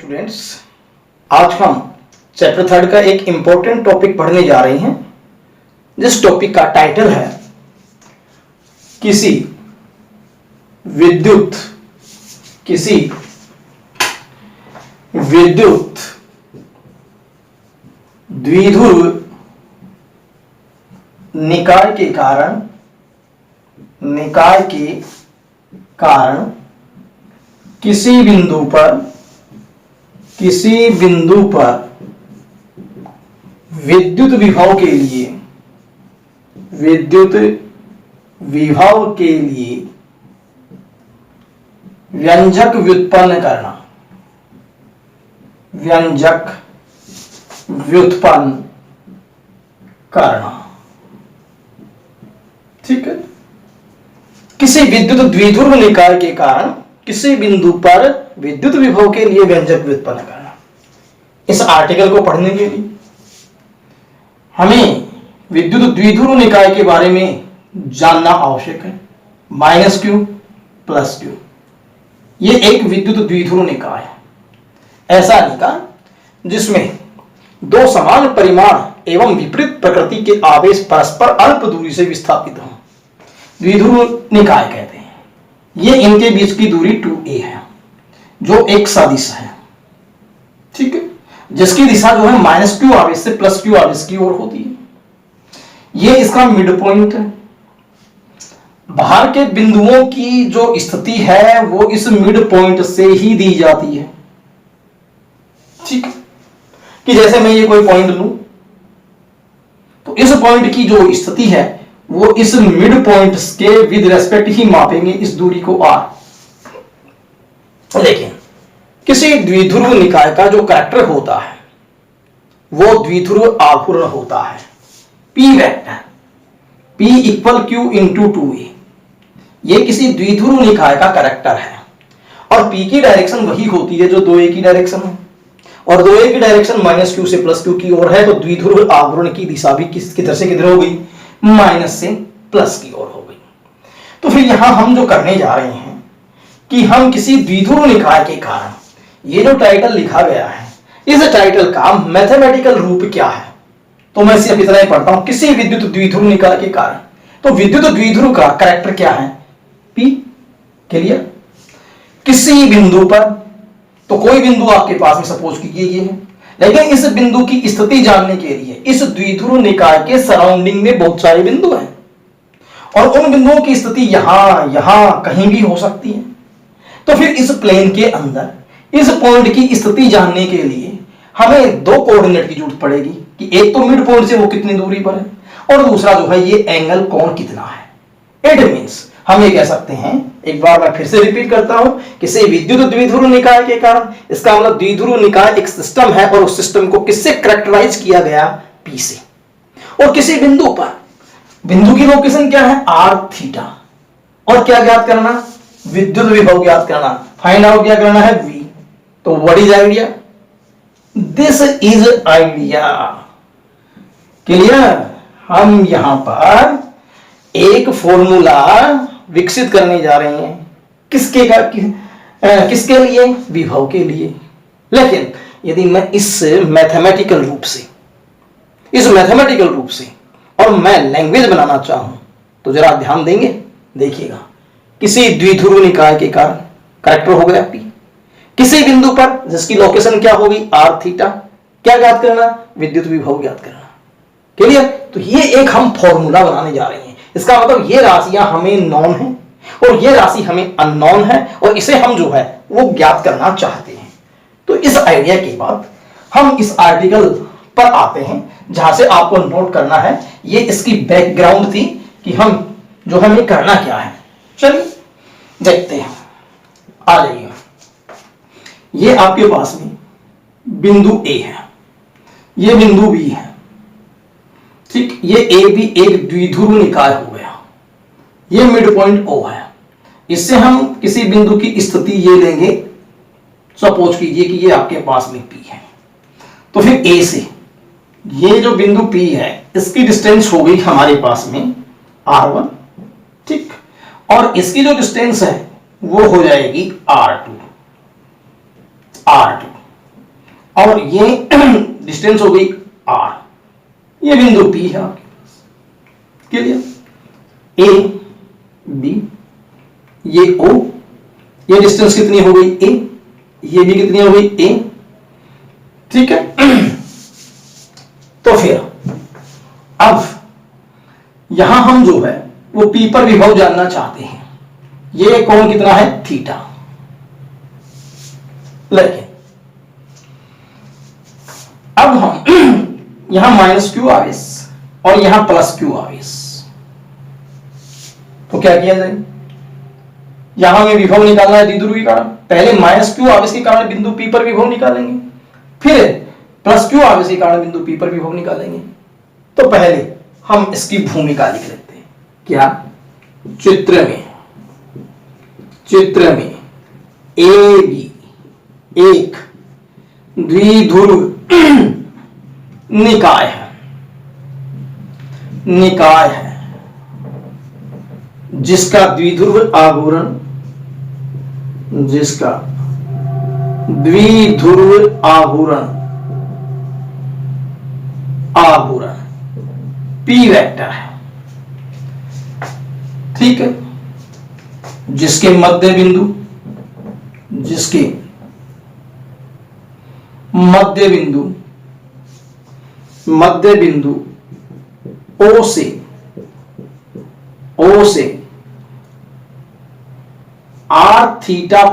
Students, आज हम chapter 3 का एक इंपॉर्टेंट टॉपिक पढ़ने जा रहे हैं, जिस टॉपिक का टाइटल है किसी विद्युत द्विध्रुव निकाय के कारण किसी बिंदु पर विद्युत विभव के लिए व्यंजक व्युत्पन्न करना। ठीक है। किसी विद्युत द्विध्रुव निकाय के कारण किसी बिंदु पर विद्युत विभव के लिए व्यंजक व्युत्पन्न करना। इस आर्टिकल को पढ़ने के लिए हमें विद्युत द्विध्रुव निकाय के बारे में जानना आवश्यक है। -q +q, ये एक विद्युत द्विध्रुव निकाय है। ऐसा निकाय जिसमें दो समान परिमाण एवं विपरीत प्रकृति के आवेश परस्पर अल्प दूरी से विस्थापित हों, द्विध्रुव निकाय कहते हैं। ये इनके बीच की दूरी 2a है, जो एक सदिश है। ठीक है, जिसकी दिशा जो है -q आवेश से +q आवेश की ओर होती है। ये इसका मिड पॉइंट है। बाहर के बिंदुओं की जो स्थिति है वो इस मिड पॉइंट से ही दी जाती है। ठीक है, कि जैसे मैं ये कोई पॉइंट लूं तो इस पॉइंट की जो स्थिति है वो इस मिड पॉइंट के विद रेस्पेक्ट ही मापेंगे इस दूरी को r। लेकिन किसी द्विध्रुव निकाय का जो कैरेक्टर होता है वो द्विध्रुव आघूर्ण होता है। P vector P = Q × 2a, ये किसी द्विध्रुव निकाय का कैरेक्टर है। और P की डायरेक्शन वही होती है जो 2a की डायरेक्शन है, और 2a की डायरेक्शन -q से +q की ओर है, तो द्विध्रुव आघूर्ण की दिशा भी किधर से किधर हो गई, माइनस से प्लस की ओर हो गई। तो फिर यहां हम जो करने जा रहे हैं कि हम किसी द्विध्रुव निकाय के कारण, ये जो टाइटल लिखा गया है इस टाइटल का मैथमेटिकल रूप क्या है, तो मैं सिर्फ इतना ही पढ़ता हूं, किसी विद्युत द्विध्रुव निकाय के कारण। तो विद्युत द्विध्रुव का कैरेक्टर क्या है, P। क्लियर। किसी बिंदु पर, तो कोई बिंदु आपके पास में सपोज कीजिए ये है, लेकिन इस बिंदु की स्थिति जानने के लिए इस द्विध्रुव निकाय के सराउंडिंग में बहुत सारे बिंदु हैं, और उन बिंदुओं की स्थिति यहां कहीं भी हो सकती है। तो फिर इस प्लेन के अंदर इस पॉइंट की स्थिति जानने के लिए हमें दो कोऑर्डिनेट की जरूरत पड़ेगी, कि एक तो मिड पॉइंट से वो कितनी दूरी पर है, और दूसरा जो है ये एंगल कोण कितना है। इट मींस हम ये कह सकते हैं, एक बार मैं फिर से रिपीट करता हूं, किसी विद्युत द्विध्रुव निकाय के कारण, इसका मतलब द्विध्रुव निकाय एक सिस्टम है और उस सिस्टम को किससे कैरेक्टराइज किया गया, P से। और किसी बिंदु पर, बिंदु की लोकेशन क्या है, r θ, और क्या ज्ञात करना, विद्युत विभव ज्ञात करना, फाइंड आउट क्या करना है, V। तो what is idea, this is idea. Clear. हम यहां पर एक फॉर्मूला विकसित करने जा रहे हैं, किसके लिए, विभव के लिए। लेकिन यदि मैं इस मैथमेटिकल रूप से और मैं लैंग्वेज बनाना चाहूं तो जरा ध्यान देंगे, देखिएगा। किसी द्विध्रुव निकाय के कारण कैरेक्टर हो गया P, किसी बिंदु पर जिसकी लोकेशन क्या होगी, r θ, क्या ज्ञात करना, विद्युत विभव ज्ञात करना। क्लियर। तो ये एक हम फॉर्मूला बनाने जा रहे हैं। इसका मतलब ये राशियां हमें नॉन है और ये राशि हमें अननोन है, और इसे हम जो है वो ज्ञात करना चाहते हैं। तो इस आइडिया के बाद हम इस आर्टिकल पर आते हैं, जहां से आपको नोट करना है, ये इसकी बैकग्राउंड थी कि हम जो हमें करना क्या है। चलिए देखते हैं, आ जाइए। ये आपके पास में बिंदु A है, ये बिंदु B है। ठीक, ये A भी एक द्विध्रुव निकाय हो गया। ये मिड पॉइंट O है। इससे हम किसी बिंदु की स्थिति ये लेंगे, सपोज कीजिए कि ये आपके पास में P है। तो फिर A से ये जो बिंदु P है इसकी डिस्टेंस हो गई हमारे पास में R1। ठीक, और इसकी जो डिस्टेंस है वो हो जाएगी R2। और ये डिस्टेंस हो गई r, ये बिंदु P है आपके पास। क्लियर? A B, ये O, ये डिस्टेंस कितनी हो गई A, ये भी कितनी हो गई A। ठीक है, तो फिर अब यहां हम जो है वो P पर विभव जानना चाहते हैं। ये कोण कितना है थीटा। लेकिन अब हम यहां माइनस क्यू आवेश और यहां प्लस क्यू आवेश, तो क्या किया जाए? यहां में विभव निकालना है द्विध्रुवी के कारण। पहले माइनस क्यू आवेश के कारण बिंदु P पर विभव निकालेंगे, फिर प्लस क्यू आवेश के कारण बिंदु P पर विभव निकालेंगे। तो पहले हम इसकी भूमिका लिख लेते हैं। क्या? चित्र में ए बी एक द्विध्रुव निकाय है जिसका द्विध्रुव आघूर्ण P वेक्टर है। ठीक है, जिसके मध्य बिंदु O से r थीटा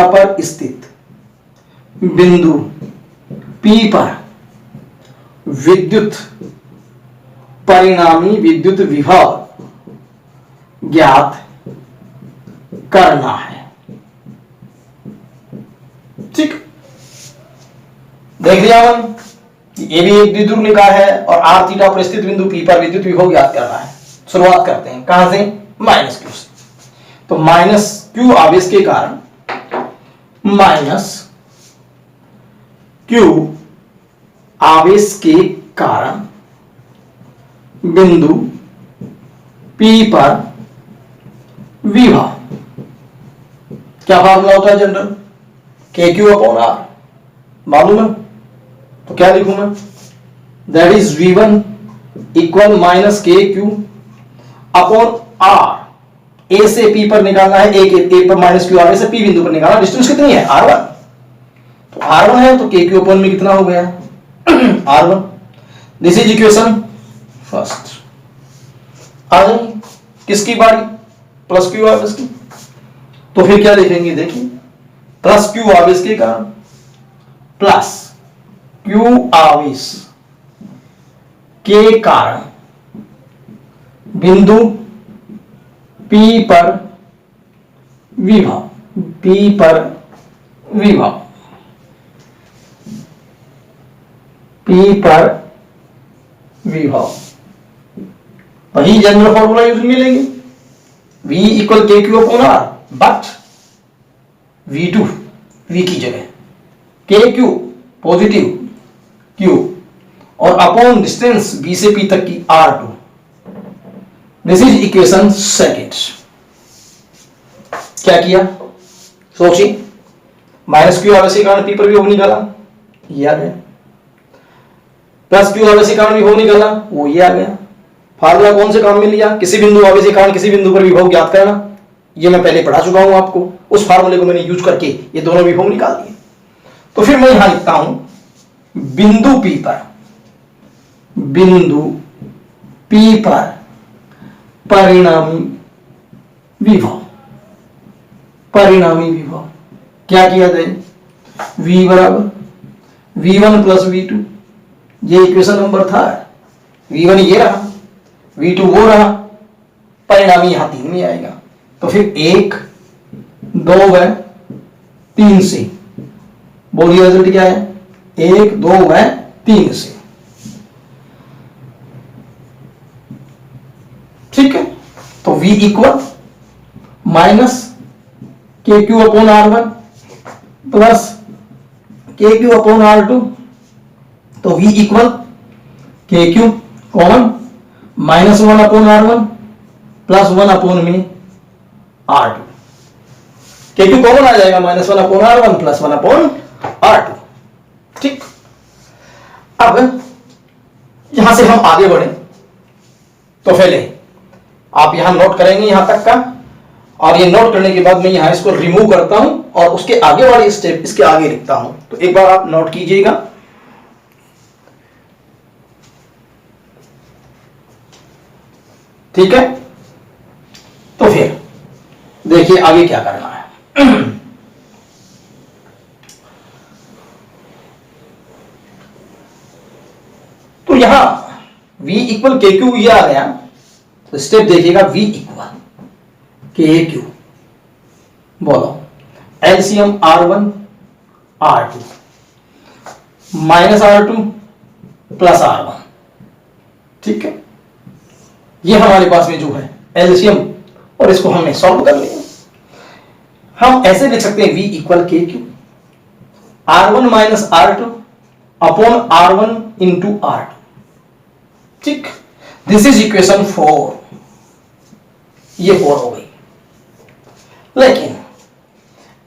पर स्थित बिंदु P पर परिणामी विद्युत विभव ज्ञात करना है। ठीक, देख लिया हम, ये भी एक द्विध्रुव निकाय है और r थीटा पर स्थित बिंदु P पर विद्युत विभव ज्ञात करना है। शुरुआत करते हैं कहां से? माइनस क्यू से। तो माइनस क्यू आवेश के कारण बिंदु P पर विभव, क्या फार्मूला होता है जनरल? KQ/R, मालूम है? तो क्या लिखूं मैं? That is V1 equal minus KQ/R। A से P पर निकालना है, A पर माइनस क्यू आगे से P बिंदु पर निकालना। डिस्टेंस कितनी है? R1। तो R1 है तो KQ में कितना हो गया? R1। This is equation first. आ जाइए किसकी बारी? प्लस क्यू आवेश की। तो फिर क्या लिखेंगे? देखिए, प्लस क्यू आवेश के कारण प्लस क्यू आवेश के कारण बिंदु P पर विभव वही जनरल फॉर्मूला यूज मिलेंगे। V equal KQ/R, but V2 V की जगह KQ पॉजिटिव Q और अपॉन डिस्टेंस B से P तक की R2। This is equation second. क्या किया? सोचिए, माइनस क्यू आवेश के कारण P पर विभव निकाला, ये आ गया। प्लस क्यू आवेश के कारण विभव निकाला, वो ये आ गया। फार्मूला कौन से काम में लिया? किसी बिंदु आवेश के कारण किसी बिंदु पर विभव ज्ञात करना। ये मैं पहले पढ़ा चुका हूं आपको, उस फार्मूले को मैंने यूज करके ये दोनों विभव निकाल दिए। तो फिर मैं यहां लिखता हूं बिंदु P पर परिणामी विभव क्या किया जाए? V बराबर V1 प्लस V2, ये इक्वेशन नंबर था। V1 ये रहा, V2 वो रहा, परिणामी यहां 3 में आएगा। तो फिर 1, 2 व 3 से बोलिए रिजल्ट क्या है? 1, 2 व 3 से। ठीक है, तो V equal minus KQ/R1 plus KQ/R2। तो V equal KQ common -1/R1 plus 1/R2। K2 common आ जाएगा, -1/R1 + 1/R2। ठीक, अब यहां से हम आगे बढ़े तो पहले आप यहां नोट करेंगे यहां तक का, और ये नोट करने के बाद मैं यहां इसको रिमूव करता हूं और उसके आगे वाली स्टेप इसके आगे लिखता हूं। तो एक बार आप नोट कीजिएगा। ठीक है, तो फिर देखिए आगे क्या करना है। तो यहां V = KQ ये आ गया, तो स्टेप देखिएगा V = KQ, बोलो LCM R1 R2 -R2 + R1। ठीक है, ये हमारे पास में जो है एलसीएम, और इसको हमने सॉल्व कर लिया। हम ऐसे लिख सकते हैं V = KQ R1 - R2 upon R1 × R2। ठीक, दिस इज इक्वेशन 4, ये 4 हो गई। लेकिन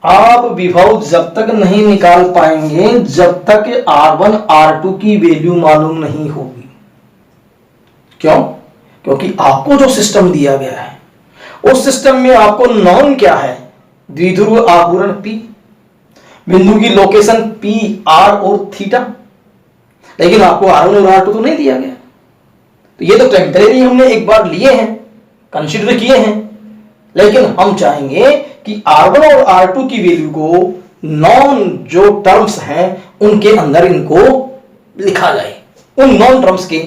आप विभव जब तक नहीं निकाल पाएंगे जब तक R1 R2 की वैल्यू मालूम नहीं होगी। क्यों? क्योंकि आपको जो सिस्टम दिया गया है उस सिस्टम में आपको नॉन क्या है, द्विध्रुव आघूर्ण P, बिंदु की लोकेशन P, R और थीटा, लेकिन आपको R1 और R2 तो नहीं दिया गया। तो ये तो टेम्परेरी हमने एक बार लिए हैं, कंसीडर किए हैं, लेकिन हम चाहेंगे कि R1 और R2 की वैल्यू को नॉन जो टर्म्स हैं उनके अंदर इनको लिखा जाए, उन नॉन टर्म्स के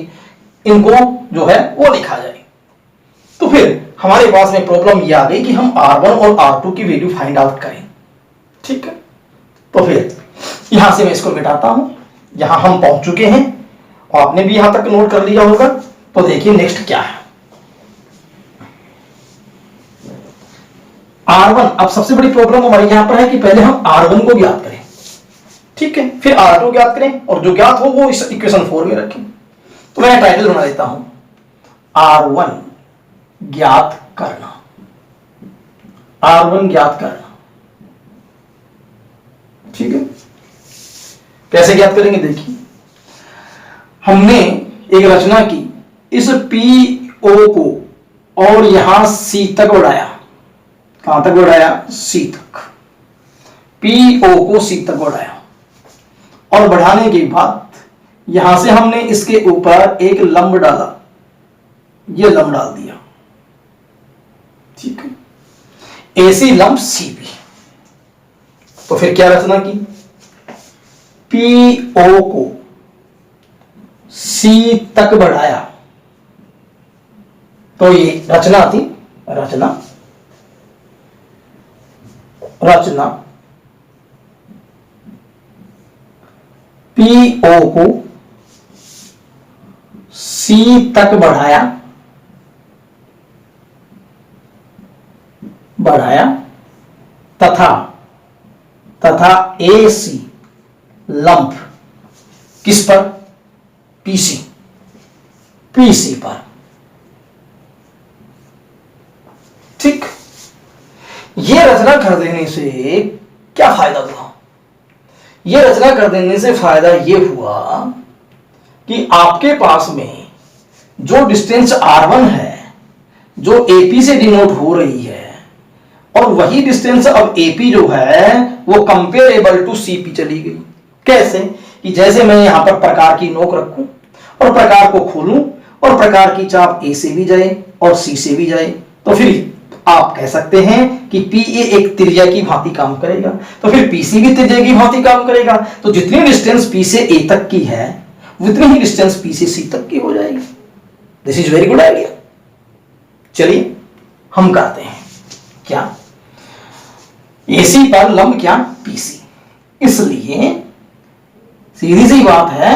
इनको जो है वो लिखा जाए। तो फिर हमारे पास में प्रॉब्लम ये आ गई कि हम R1 और R2 की वैल्यू फाइंड आउट करें। ठीक है, तो फिर यहां से मैं इसको मिटाता हूं। यहां हम पहुंच चुके हैं और आपने भी यहां तक नोट कर लिया होगा। तो देखिए नेक्स्ट क्या है। R1, अब सबसे बड़ी प्रॉब्लम हमारी यहां पर है कि पहले हम R1 को ज्ञात करें, ठीक है, फिर R2 ज्ञात करें, और जो ज्ञात हो वो इस इक्वेशन 4 में रखें। तो मैं टाइटल बना देता हूं R1 ज्ञात करना, R1 ज्ञात करना। ठीक है, कैसे ज्ञात करेंगे देखिए, हमने एक रचना की, इस PO को और यहां C तक बढ़ाया। कहां तक बढ़ाया? C तक। PO को C तक बढ़ाया, और बढ़ाने के बाद यहां से हमने इसके ऊपर एक लंब डाला, ये लंब डाल दिया। ठीक है, AC लंब CP। तो फिर क्या रचना की, PO को C तक बढ़ाया, तो ये रचना थी, रचना PO को C तक बढ़ाया तथा AC लंब किस पर? PC पर। ठीक, ये रचना कर देने से क्या फायदा हुआ? ये रचना कर देने से फायदा ये हुआ कि आपके पास में जो डिस्टेंस R1 है, जो AP से डिनोट हो रही है, और वही डिस्टेंस अब AP जो है वो कंपेरेबल टू CP चली गई। कैसे? कि जैसे मैं यहां पर प्रकार की नोक रखूं और प्रकार को खोलूं और प्रकार की चाप A से भी जाए और C से भी जाए, तो फिर आप कह सकते हैं कि PA एक त्रिज्या की भांति काम करेगा, तो फिर PC भी त्रिज्या की भांति काम करेगा। तो जितनी डिस्टेंस P से A तक की है उतनी ही डिस्टेंस P से C तक की हो जाएगी। This is very good idea. चलिए हम करते हैं क्या, AC पर लंब क्या? PC। इसलिए सीधी सी बात है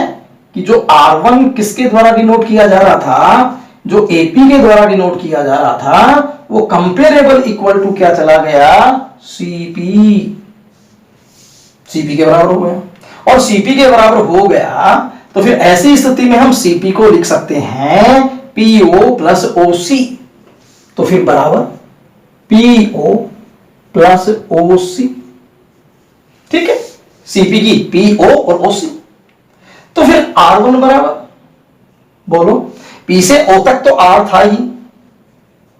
कि जो R1 किसके द्वारा डिनोट किया जा रहा था, जो AP के द्वारा डिनोट किया जा रहा था, वो कंपेरेबल इक्वल टू क्या चला गया? CP के बराबर हो गया। और CP के बराबर हो गया तो फिर ऐसी स्थिति में हम CP को लिख सकते हैं PO + OC। तो फिर बराबर PO प्लस ओ सी, ठीक है, सीपी की पी ओ और ओ सी। तो फिर R1 बराबर, बोलो, पी से ओ तक तो R था ही,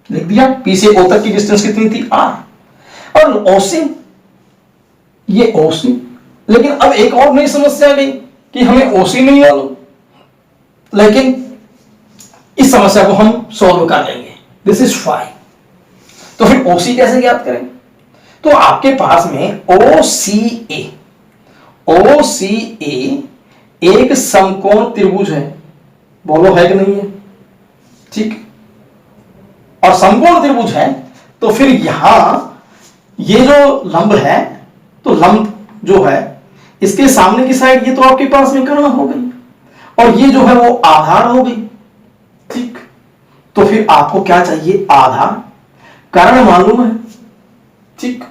लिख दिया, पी से ओ तक की डिस्टेंस कितनी थी R, और ओ सी, ये ओ सी। लेकिन अब एक और नई समस्या आ गई कि हमें ओ सी नहीं मालूम, लेकिन इस समस्या को हम सॉल्व कर लेंगे, दिस इज फाइन। तो फिर ओ सी कैसे ज्ञात करें? तो आपके पास में ओ सी ए एक समकोण त्रिभुज है, बोलो है कि नहीं है, ठीक, और समकोण त्रिभुज है, तो फिर यहां ये जो लंब है, तो लंब जो है इसके सामने की साइड, ये तो आपके पास में कर्ण हो गई, और ये जो है वो आधार हो गई, ठीक। तो फिर आपको क्या चाहिए? आधार, कर्ण मालूम है, ठीक।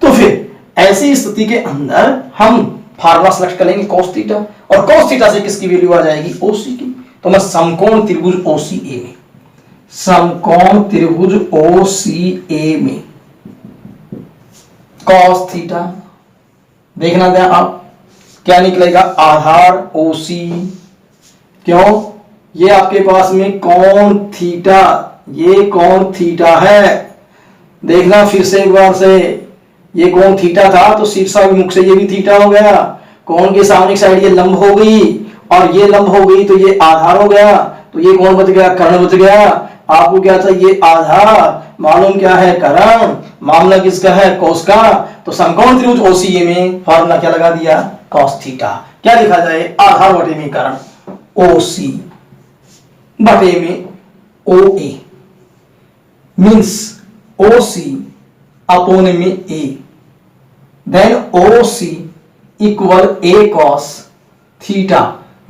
तो फिर ऐसी स्थिति के अंदर हम फार्मूला सेलेक्ट करेंगे cos थीटा, और cos थीटा से किसकी वैल्यू आ जाएगी? OC की। तो मैं समकोण त्रिभुज OCA में, समकोण त्रिभुज OCA में cos थीटा, देखना दें आप क्या निकलेगा? आधार OC, क्यों? ये आपके पास में कोण थीटा, ये कोण थीटा है, देखना फिर से एक बार से, ये कोण थीटा था तो शीर्षाभिमुख से ये भी थीटा हो गया, कोण के सामने की साइड ये लंब हो गई, और ये लंब हो गई तो ये आधार हो गया, तो ये कौन बच गया? कर्ण बच गया। आपको क्या चाहिए? आधार, मालूम क्या है? कर्ण, मामला किसका है? कोस का। तो समकोण त्रिभुज ओसीए में फॉर्मूला क्या लगा दिया? Cos theta. क्या लिखा जाए? आधार बटे में कर्ण, ओसी बटे में ओए, मीन्स ओसी अपॉन में A, then OC equal A cos theta.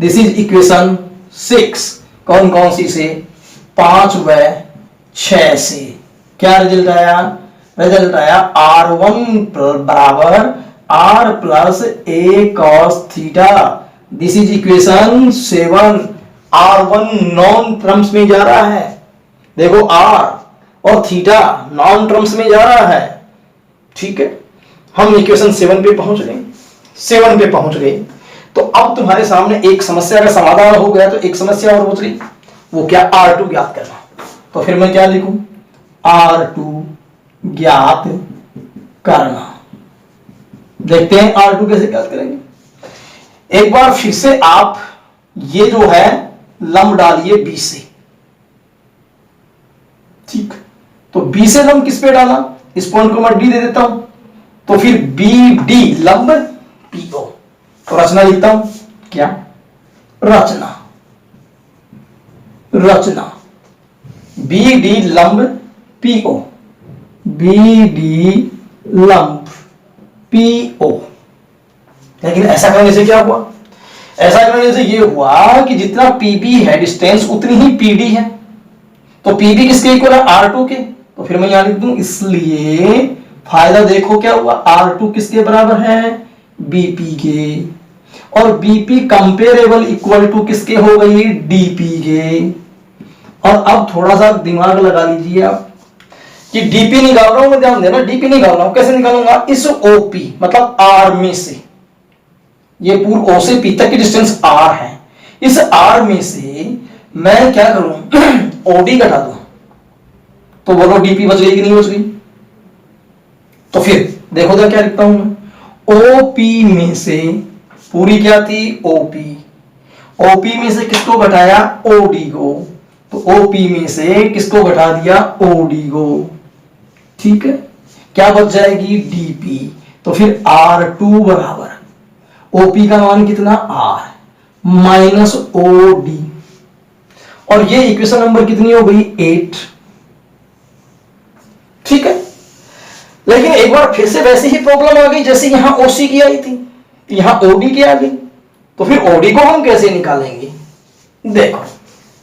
This is equation 6। कौन कौन सी से? 5 व 6 से। क्या रिजल्ट आया? रिजल्ट आया R1 बराबर R plus A cos theta. This is equation 7। R1 non terms में जा रहा है, देखो R और थीटा नॉन टर्म्स में जा रहा है, ठीक है। हम इक्वेशन 7 पे पहुंच गए, 7 पे पहुंच गए। तो अब तुम्हारे सामने एक समस्या का समाधान हो गया, तो एक समस्या और बच गई, वो क्या? R2 ज्ञात करना। तो फिर मैं क्या लिखूं? R2 ज्ञात करना। देखते हैं R2 कैसे ज्ञात करेंगे। एक बार फिर से आप ये जो है लंब डालिए B से, ठीक। तो B से लंब किस पे डाला? इस पॉइंट को मैं D दे देता हूं, तो फिर BD लंब PO। तो रचना लिखता हूं, क्या? रचना, रचना BD लंब PO, BD लंब PO। लेकिन ऐसा करने से क्या हुआ? ऐसा करने से ये हुआ कि जितना PB है डिस्टेंस, उतनी ही PD है। तो PB किसके इक्वल है? R2 के। तो फिर मैं यहां लिख दूं, इसलिए फायदा देखो क्या हुआ? R2 किसके बराबर है? BP के। और BP कंपेरेबल इक्वल टू किसके हो गई? DP के। और अब थोड़ा सा दिमाग लगा लीजिए आप कि DP निकाल रहा हूं मैं, ध्यान देना, DP निकाल रहा हूं, कैसे निकालूंगा? इस OP मतलब R में से, ये पूर्ण O से P तक की डिस्टेंस R है, इस R में से मैं क्या करूं? OD घटा दूं, तो बोलो DP बच गई कि नहीं बच गई? तो फिर देखो तो क्या लिखता हूं मैं? OP में से पूरी क्या थी? OP। OP में से किसको घटाया? OD को। तो OP में से किसको घटा दिया? OD को, ठीक है। क्या बच जाएगी? DP। तो फिर R2 बराबर OP का मान कितना? R माइनस OD, और ये इक्वेशन नंबर कितनी हो गई? 8, ठीक है। लेकिन एक बार फिर से वैसी ही प्रॉब्लम आ गई जैसे यहां OC की आई थी, यहां OD की आ गई। तो फिर OD को हम कैसे निकालेंगे? देखो,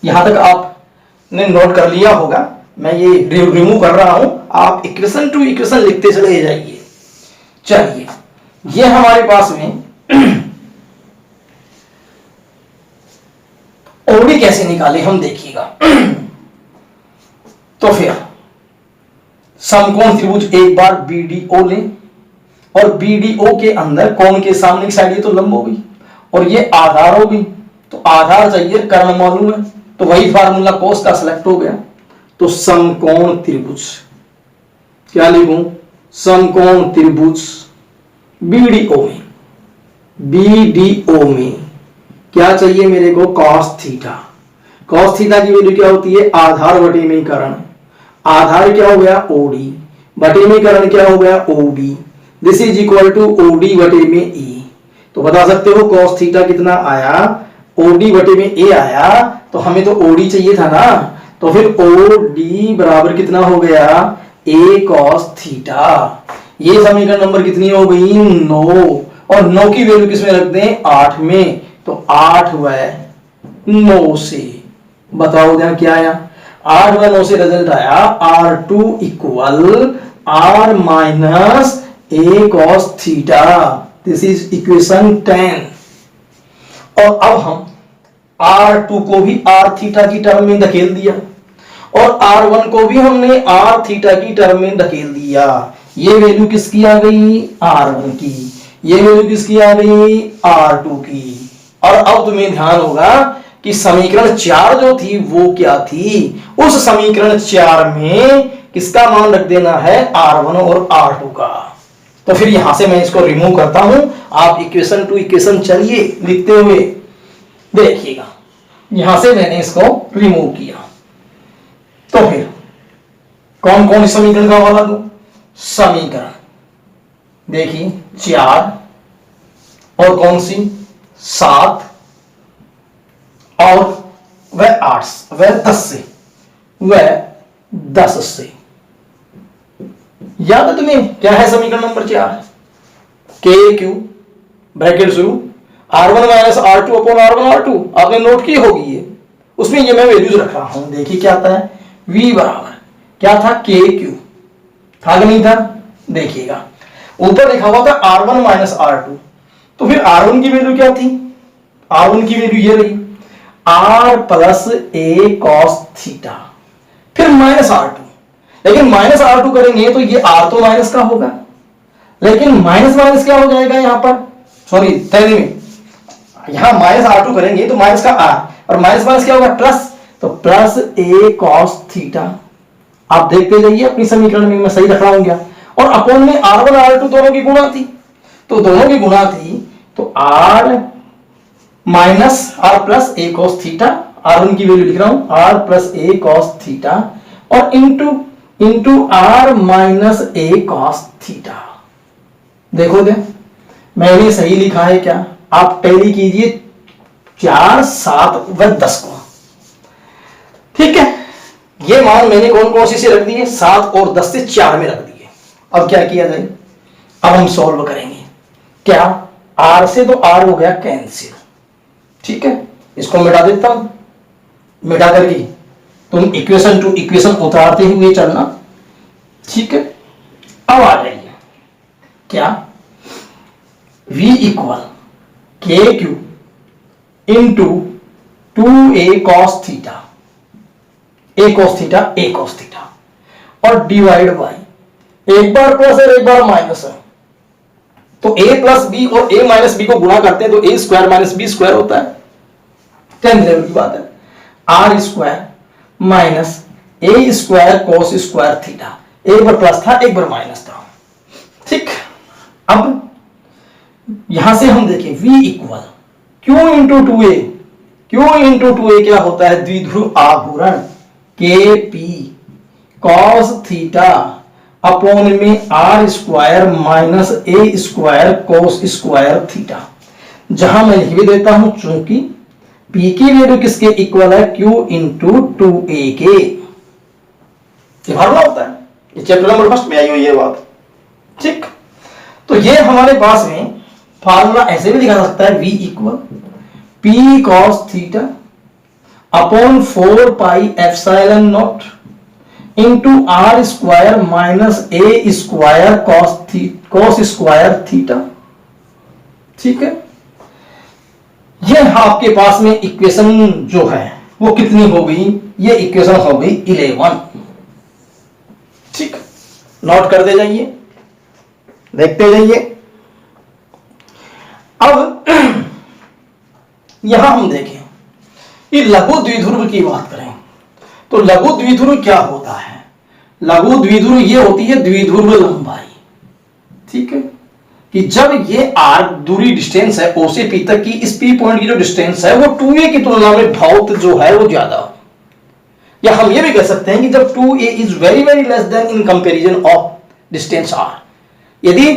यहां तक आपने नोट कर लिया होगा, मैं ये रिमूव कर रहा हूं, आप इक्वेशन टू इक्वेशन लिखते चले जाइए। चलिए, ये हमारे पास में OD कैसे निकाले हम देखिएगा। तो फिर समकोण त्रिभुज एक बार BDO लें और BDO के अंदर कोण के सामने की साइड ये तो लंब हो गई और ये आधार हो गई, तो आधार चाहिए, कर्ण मालूम है, तो वही फार्मूला कोस का सिलेक्ट हो गया। तो समकोण त्रिभुज क्या लिखूं, समकोण त्रिभुज BDO में क्या चाहिए मेरे को, cos थीटा। cos थीटा की वैल्यू क्या होती है, आधार बटे में कर्ण, आधार क्या हो गया OD, बटे में कर्ण क्या हो गया OB, this is equal to OD बटे में E। तो बता सकते हो cos थीटा कितना आया, OD बटे में A आया, तो हमें तो OD चाहिए था ना, तो फिर OD बराबर कितना हो गया, A cos थीटा। ये समीकरण नंबर कितनी हो गई, 9, और 9 की वैल्यू किसमें रख दें, 8 में, तो 8 व 9 से बताओ ध्यान क्या आया, 8 व 9 से रिजल्ट आया R2 equal R minus A cos theta. This is equation 10। और अब हम R2 को भी R थीटा की टर्म में धकेल दिया और R1 को भी हमने R थीटा की टर्म में धकेल दिया। ये वैल्यू किसकी आ गई, R1 की, ये वैल्यू किसकी आ गई, R2 की। और अब तुम्हें ध्यान होगा कि समीकरण 4 जो थी वो क्या थी, उस समीकरण 4 में किसका मान रख देना है, R1 और R2 का। तो फिर यहां से मैं इसको रिमूव करता हूं, आप इक्वेशन टू इक्वेशन चलिए लिखते हुए देखिएगा। यहां से मैंने इसको रिमूव किया, तो फिर कौन कौन इस समीकरण का वाला दो, समीकरण देखिए 4 और कौन सी 7 और वह 8, वह 10 से, वह 10 से। याद है तुम्हें क्या है समीकरण नंबर 4, KQ ब्रैकेट शुरू R1 minus R2 upon R1 R2, आपने नोट की होगी ये, उसमें ये मैं वैल्यूज रख रहा हूं। देखिए क्या आता है, V बराबर क्या था, KQ था कि नहीं था, देखिएगा ऊपर लिखा हुआ था R1 माइनस R2, तो फिर R1 की वैल्यू क्या थी, R1 की वैल्यू ये रही R plus A cos theta, फिर माइनस R2, लेकिन माइनस R2 करेंगे तो ये R तो माइनस का होगा, लेकिन माइनस माइनस क्या हो जाएगा यहाँ पर, सॉरी थैली में, यहां माइनस R2 करेंगे तो माइनस का R, और माइनस माइनस क्या होगा प्लस, तो प्लस A cos थीटा। आप देखते जाइए अपनी समीकरण में मैं सही रख रहा हूं क्या, और अपॉन में R1 R2 दोनों की गुणा थी, तो दोनों की गुणा थी तो R minus R plus A cos theta, R1 की वैल्यू लिख रहा हूं R plus A cos theta, और into R minus A cos theta. देखो दे मैंने सही लिखा है क्या, आप टैली कीजिए 4, 7 व 10 को, ठीक है। ये मान मैंने कौन कौन सी से रख दिए, 7 और 10 से 4 में रख दिए। अब क्या किया जाए, अब हम सॉल्व करेंगे। क्या, R से तो R हो गया कैंसिल, ठीक है, इसको मिटा देता हूं, मिटा करके तुम इक्वेशन टू इक्वेशन उतारते हुए चलना, ठीक है। अब आ जाइए क्या, V equal KQ into 2A cos theta, A cos theta, A cos theta, और डिवाइड बाई एक बार प्लस और एक बार माइनस है, तो A प्लस बी और A माइनस बी को गुणा करते हैं तो A square minus B square होता है, 10th लेवल की बात है, R square minus A square cos square theta, एक बार प्लस था एक बार माइनस था, ठीक। अब यहां से हम देखें V equal Q into 2A, Q into 2A क्या होता है, द्विध्रुव आघूर्ण KP cos थीटा अपॉन में R square minus A square cos square theta. जहां मैं लिख भी देता हूं चूंकि P की वैल्यू किसके इक्वल है, Q इंटू 2A के, फार्मूला होता है, ये चैप्टर नंबर फर्स्ट में आई हुई है बात, ठीक। तो ये हमारे पास में फार्मूला ऐसे भी लिखा जा सकता है, V equal P cos theta upon 4 pi epsilon not into R square minus A square cos square theta, ठीक है। ये आपके पास में इक्वेशन जो है वो कितनी हो गई, ये इक्वेशन हो गई 11, ठीक। नोट करते जाइए, देखते जाइए। अब यहां हम देखें कि लघु द्विध्रुव की बात करें तो लघु द्विध्रुव क्या होता है? लघु द्विध्रुव ये होती है द्विध्रुव लंबाई, ठीक है, कि जब ये r दूरी डिस्टेंस है O से P तक की, इस P पॉइंट की जो डिस्टेंस है वो 2a की तुलना में बहुत जो है वो ज्यादा हो। या हम ये भी कह सकते हैं कि जब 2a is very very less then in comparison of distance r, यदि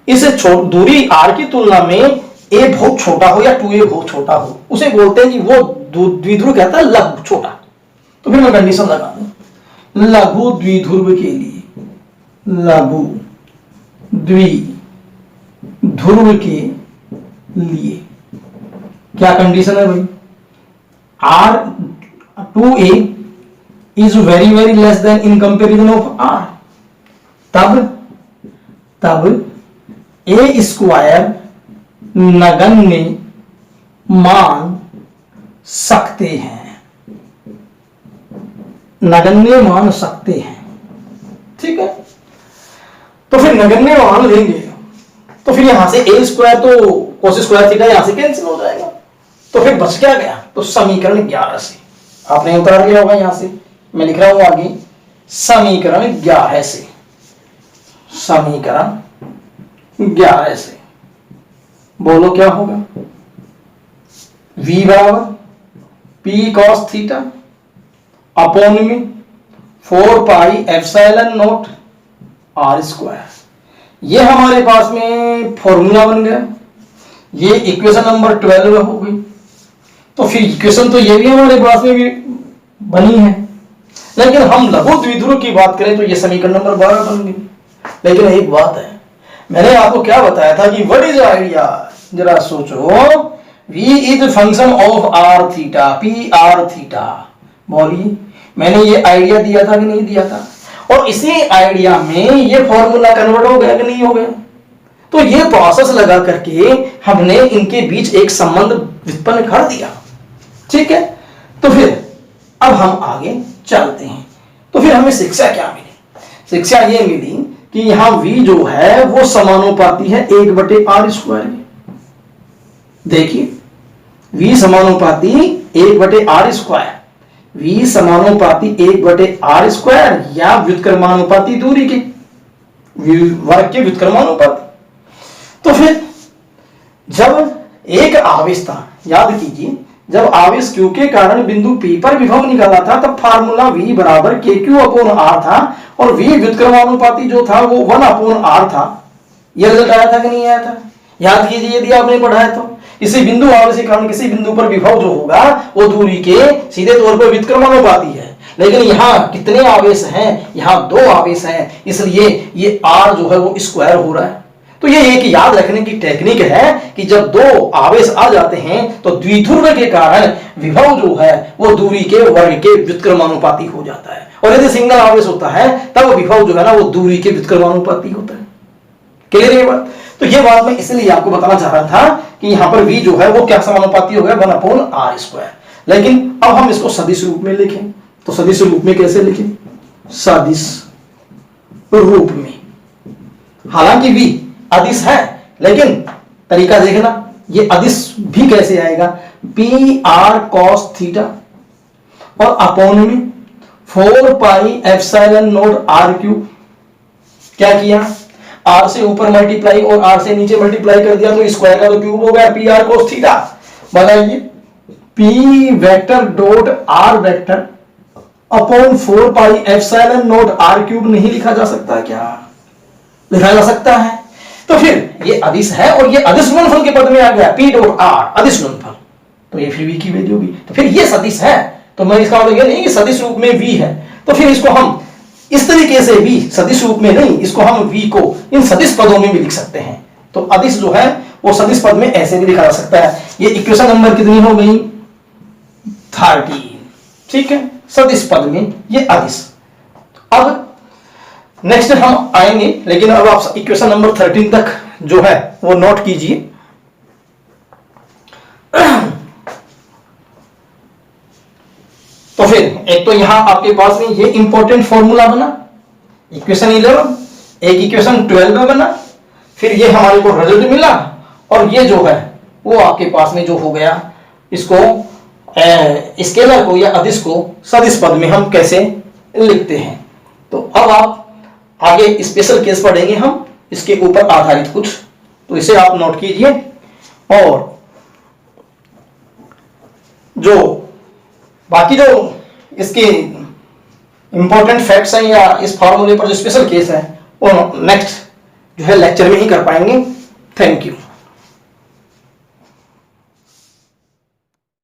इस दूरी r की तुलना में a बहुत छोटा हो या 2a बहुत छोटा हो, उसे बोलते हैं कि वो द्विध्रुव कहता है लघु, छोटा। तो फिर मैं कंडीशन लगा दूं, लघु द्विध्रुव के लिए, लघु द्विध्रुव के लिए क्या कंडीशन है भाई? R2a is very very less then in comparison of R, तब a स्क्वायर नगण्य मान सकते हैं, नगण्य मान सकते हैं, ठीक है। तो फिर नगण्य मान लेंगे तो फिर यहां से a स्क्वायर तो कोस स्क्वायर थीटा यहां से कैंसिल हो जाएगा, तो फिर बच क्या गया? तो समीकरण 11 से आपने उतार लिया होगा, यहां से मैं लिख रहा हूं आगे, समीकरण 11 से, समीकरण 11 से बोलो क्या होगा? v बराबर p cos थीटा अपॉन में 4 pi epsilon not r square. ये हमारे पास में फॉर्मूला बन गया, ये इक्वेशन नंबर 12 हो गई। तो फिर इक्वेशन तो ये भी हमारे पास में भी बनी है, लेकिन हम लघु द्विध्रुव की बात करें तो ये समीकरण नंबर 12 बन गई। लेकिन एक बात है, मैंने आपको क्या बताया था कि व्हाट इज आइडिया, जरा सोचो, v is function of r theta, p r theta. बोलिए, मैंने ये आइडिया दिया था कि नहीं दिया था? और इसी आइडिया में ये फॉर्मूला कन्वर्ट हो गया कि नहीं हो गया? तो ये प्रोसेस लगा करके हमने इनके बीच एक संबंध व्युत्पन्न कर दिया, ठीक है। तो फिर अब हम आगे चलते हैं। तो फिर हमें शिक्षा क्या मिली? शिक्षा ये मिली कि यहां v जो है वो समानुपाती है 1/r स्क्वायर के। देखिए, v समानुपाती 1/r स्क्वायर, v समानुपाती 1/r स्क्वायर या व्युत्क्रमानुपाती दूरी के, वर्ग के व्युत्क्रमानुपाती। तो फिर जब एक आवेश था, याद कीजिए, जब आवेश q के कारण बिंदु P पर विभव निकाला था तब फार्मूला v बराबर kq/r था और v व्युत्क्रमानुपाती जो था वो 1/r था। यह रिजल्ट आया था कि नहीं आया था? याद कीजिए यदि आपने पढ़ा है तो। किसी बिंदु आवेश के कारण किसी बिंदु पर विभव जो होगा वो दूरी के सीधे तौर पर व्युत्क्रमानुपाती है। लेकिन यहाँ कितने आवेश हैं? यहाँ 2 आवेश हैं, इसलिए ये r जो है वो स्क्वायर हो रहा है। तो ये एक याद रखने की टेक्निक है कि जब 2 आवेश आ जाते हैं तो द्विध्रुव के कारण विभव जो है वो दूरी के वर्ग के व्युत्क्रमानुपाती हो जाता है, और यदि सिंगल आवेश होता है तब विभव जो है ना वो दूरी के व्युत्क्रमानुपाती होता है। क्लियर है ये बात? तो ये बात मैं इसलिए आपको बताना चाह रहा था कि यहां पर v जो है वो क्या समानुपाती हो गया? 1/r square. लेकिन अब हम इसको सदिश रूप में लिखें, तो सदिश रूप में कैसे लिखें? सदिश रूप में। हालांकि v अदिश है, लेकिन तरीका देखना, ये अदिश भी कैसे आएगा? pr cos थीटा और अपॉन में 4 pi epsilon not r cube. क्या किया? r से ऊपर मल्टीप्लाई और r से नीचे मल्टीप्लाई कर दिया तो स्क्वायर का तो क्यूब हो गया, pr cos थीटा। बताइए, p vector dot r vector upon 4 pi epsilon not r cube नहीं लिखा जा सकता क्या? लिखा जा सकता है। तो फिर ये अदिश है और ये अदिश गुणनफल के पद में आ गया, p डॉट r अदिश गुणनफल, तो ये फिर v की वैल्यू होगी। तो फिर ये सदिश है, तो मैं इसका मतलब ये नहीं कि सदिश रूप में v है। तो फिर इसको हम इस तरीके से भी सदिश रूप में नहीं, इसको हम v को इन सदिश पदों में भी लिख सकते हैं। तो अदिश जो है वो सदिश पद में ऐसे भी लिखा जा सकता है। ये इक्वेशन नंबर कितनी हो गई? 13, ठीक है, सदिश पद में ये अदिश। अब नेक्स्ट हम आएंगे, लेकिन अब आप इक्वेशन नंबर 13 तक जो है वो नोट कीजिए। तो फिर एक तो यहां आपके पास में ये इंपॉर्टेंट फॉर्मूला बना इक्वेशन 11, एक इक्वेशन 12 में बना, फिर ये हमारे को रिजल्ट मिला, और ये जो है वो आपके पास में जो हो गया, इसको स्केलर को या अदिश को सदिश पद में हम कैसे लिखते हैं। तो अब आप आगे स्पेशल केस पढ़ेंगे हम इसके ऊपर आधारित कुछ, तो इसे आप नोट कीजिए। और जो बाकी जो इसके इंपॉर्टेंट फैक्ट्स हैं या इस फॉर्मूले पर जो स्पेशल केस है वो नेक्स्ट जो है लेक्चर में ही कर पाएंगे। Thank you.